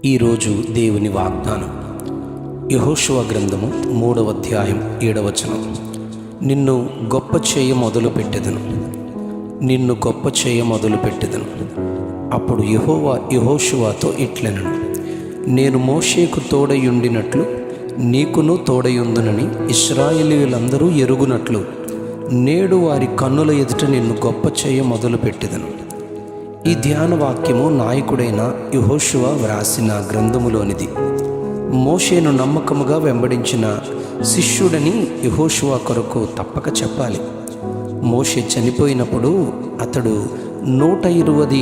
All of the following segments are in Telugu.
ఈరోజు దేవుని వాగ్దానం యెహోషువ గ్రంథము 3వ అధ్యాయం 7వ వచనం. నిన్ను గొప్ప చేయ మొదలుపెట్టెదను, నిన్ను గొప్ప చేయ మొదలుపెట్టెదను. అప్పుడు యెహోవా యెహోషువతో ఇట్లనెను, నేను మోషేకు తోడయుండినట్లు నీకును తోడయుందునని ఇశ్రాయేలీయులందరూ ఎరుగునట్లు నేడు వారి కన్నుల ఎదుట నిన్ను గొప్ప చేయ మొదలుపెట్టెదను. ఈ ధ్యాన వాక్యము నాయకుడైన యెహోషువ వ్రాసిన గ్రంథములోనిది. మోషేను నమ్మకముగా వెంబడించిన శిష్యుడని యెహోషువ కొరకు తప్పక చెప్పాలి. మోషే చనిపోయినప్పుడు అతడు 120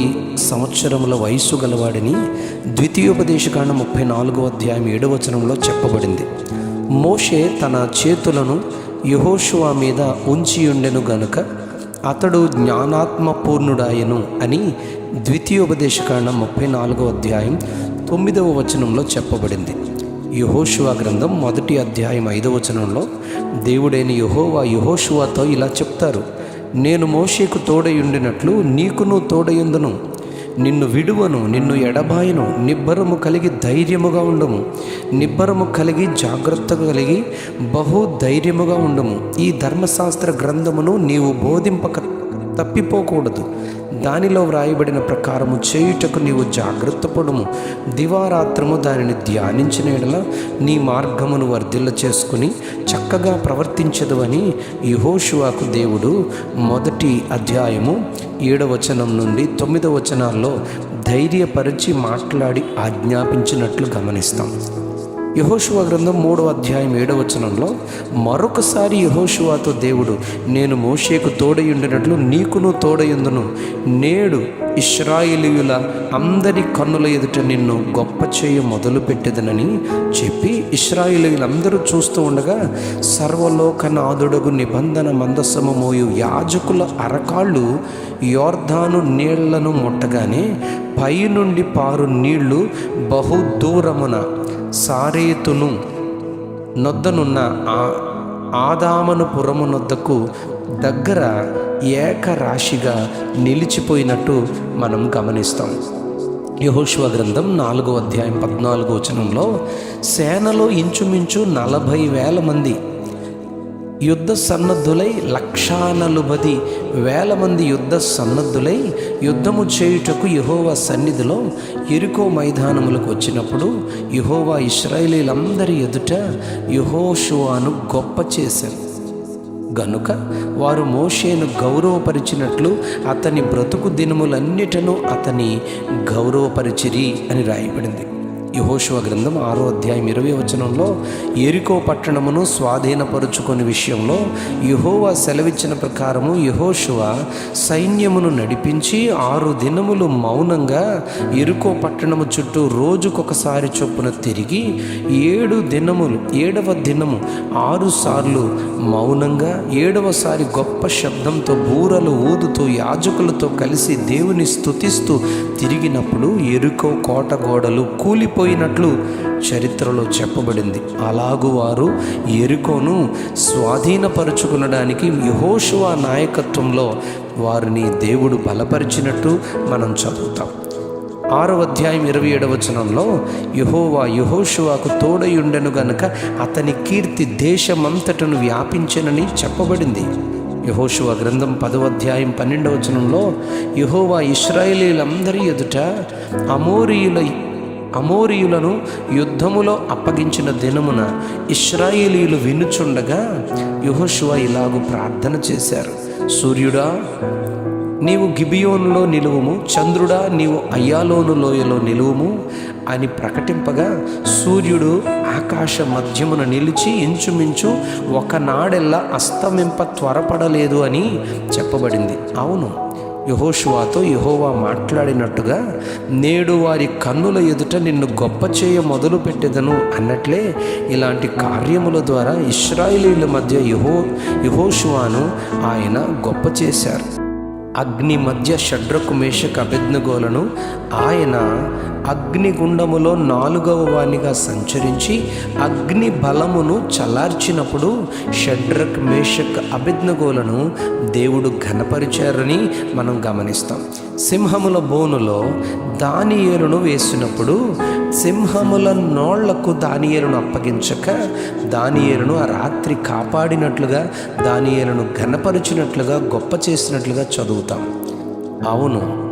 సంవత్సరముల వయస్సు గలవాడని ద్వితీయోపదేశకాండం 34వ అధ్యాయం 7వ వచనంలో చెప్పబడింది. మోషే తన చేతులను యెహోషువ మీద ఉంచియుండెను గనుక అతడు జ్ఞానాత్మపూర్ణుడాయను అని ద్వితీయోపదేశకాండం 34వ అధ్యాయం 9వ వచనంలో చెప్పబడింది. యెహోషువ గ్రంథం 1వ అధ్యాయం 5వ వచనంలో దేవుడైన యెహోవా యెహోషువతో ఇలా చెప్తారు, నేను మోషేకు తోడయుండినట్లు నీకును తోడయుందును, నిన్ను విడువను, నిన్ను ఎడబాయను. నిబ్బరము కలిగి ధైర్యముగా ఉండము, నిబ్బరము కలిగి జాగ్రత్తగా కలిగి బహు ధైర్యముగా ఉండము. ఈ ధర్మశాస్త్ర గ్రంథమును నీవు బోధింపక తప్పిపోకూడదు. దానిలో వ్రాయబడిన ప్రకారము చేయుటకు నీవు జాగ్రత్త పడుము. దివారాత్రము దానిని ధ్యానించిన యెడల నీ మార్గమును వర్ధిల్ల చేసుకుని చక్కగా ప్రవర్తించదువని యెహోషువకు దేవుడు 1వ అధ్యాయము 7వ వచనం నుండి 9వ వచనాల్లో ధైర్యపరిచి మాట్లాడి ఆజ్ఞాపించినట్లు గమనిస్తాం. యెహోషువ గ్రంథం 3వ అధ్యాయం 7వ వచనంలో మరొకసారి యెహోషువతో దేవుడు, నేను మోషేకు తోడయుండినట్లు నీకును తోడయుందును, నేడు ఇశ్రాయేలీయుల అందరి కన్నుల ఎదుట నిన్ను గొప్ప చేయ మొదలుపెట్టెదనని చెప్పి ఇశ్రాయేలీయులందరూ చూస్తూ ఉండగా సర్వలోకనాథుడగు నిబంధన మందసము మోయు యాజకుల అరకాళ్ళు యోర్దాను నీళ్లను ముట్టగానే పైనుండి పారు నీళ్లు బహు దూరమున సారేతును నొద్దనున్న ఆదామను పురము నొద్దకు దగ్గర ఏకరాశిగా నిలిచిపోయినట్టు మనం గమనిస్తాం. యెహోషువ గ్రంథం 4వ అధ్యాయం 14వ వచనంలో సేనలో ఇంచుమించు 40,000 మంది యుద్ధ సన్నద్ధులై 140,000 మంది యుద్ధ సన్నద్ధులై యుద్ధము చేయుటకు యెహోవా సన్నిధిలో యెరికో మైదానములకు వచ్చినప్పుడు యెహోవా ఇశ్రాయేలీయులందరి ఎదుట యెహోషువను గొప్ప చేశారు గనుక వారు మోషేను గౌరవపరిచినట్లు అతని బ్రతుకు దినములన్నిటను అతని గౌరవపరిచిరి అని రాయబడింది. యెహోషువ గ్రంథం 6వ అధ్యాయం 20వ వచనంలో యెరికో పట్టణమును స్వాధీనపరుచుకునే విషయంలో యెహోవా సెలవిచ్చిన ప్రకారము యెహోషువ సైన్యమును నడిపించి 6 దినములు మౌనంగా యెరికో పట్టణము చుట్టూ రోజుకొకసారి చొప్పున తిరిగి 7వ దినము 6 సార్లు మౌనంగా 7వసారి గొప్ప శబ్దంతో బూరలు ఊదుతూ యాజకులతో కలిసి దేవుని స్తుతిస్తూ తిరిగినప్పుడు యెరికో కోట గోడలు కూలిపోయినట్లు చరిత్రలో చెప్పబడింది. అలాగు వారు యెరికోను స్వాధీనపరుచుకునడానికి యెహోషువ నాయకత్వంలో వారిని దేవుడు బలపరిచినట్టు మనం చదువుతాం. 6వ అధ్యాయం 27వ వచనంలో యెహోవా యెహోషువకు తోడయుండెను గనుక అతని కీర్తి దేశమంతటను వ్యాపించెనని చెప్పబడింది. యెహోషువ గ్రంథం 10వ అధ్యాయం 12వ వచనంలో యెహోవా ఇశ్రాయేలీయులందరి ఎదుట అమోరీయులను యుద్ధములో అప్పగించిన దినమున ఇశ్రాయేలీయులు వినుచుండగా యెహోషువ ఇలాగు ప్రార్థన చేశారు, సూర్యుడా నీవు గిబియోనులో నిలువుము, చంద్రుడా నీవు అయ్యాలోను లోయలో నిలువుము అని ప్రకటింపగా సూర్యుడు ఆకాశ మధ్యమున నిలిచి ఇంచుమించు ఒకనాడెల్లా అస్తమింప త్వరపడలేదు అని చెప్పబడింది. అవును, యెహోషువతో యెహోవా మాట్లాడినట్టుగా నేడు వారి కన్నుల ఎదుట నిన్ను గొప్ప చేయ మొదలుపెట్టెదను అన్నట్లే ఇలాంటి కార్యముల ద్వారా ఇశ్రాయేలీయుల మధ్య యెహోషువను ఆయన గొప్ప చేశారు. అగ్ని మధ్య షడ్రకు మేషకు అబేద్నెగోలను ఆయన అగ్నిగుండములో 4వ వానిగా సంచరించి అగ్ని బలమును చల్లార్చినప్పుడు షడ్రక్ మేషక్ అబేద్నెగోలను దేవుడు ఘనపరిచారని మనం గమనిస్తాం. సింహముల బోనులో దానియేలును వేసినప్పుడు సింహముల నోళ్లకు దానియేలును అప్పగించక దానియేలును ఆ రాత్రి కాపాడినట్లుగా, దానియేలును ఘనపరిచినట్లుగా, గొప్ప చేసినట్లుగా చదువుతాం. అవును,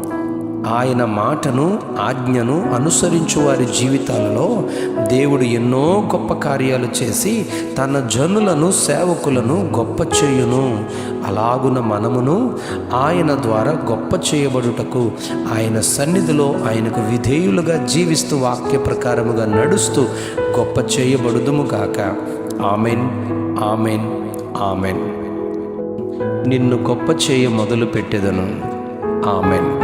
ఆయన మాటను, ఆజ్ఞను అనుసరించు వారి జీవితాలలో దేవుడు ఎన్నో గొప్ప కార్యాలు చేసి తన జనులను, సేవకులను గొప్ప చేయును. అలాగున మనమును ఆయన ద్వారా గొప్ప చేయబడుటకు, ఆయన సన్నిధిలో ఆయనకు విధేయులుగా జీవిస్తూ, వాక్య ప్రకారముగా నడుస్తూ గొప్ప చేయబడుదుము గాక. Amen, amen, amen. నిన్ను గొప్ప చేయ మొదలు పెట్టెదను. ఆమెన్.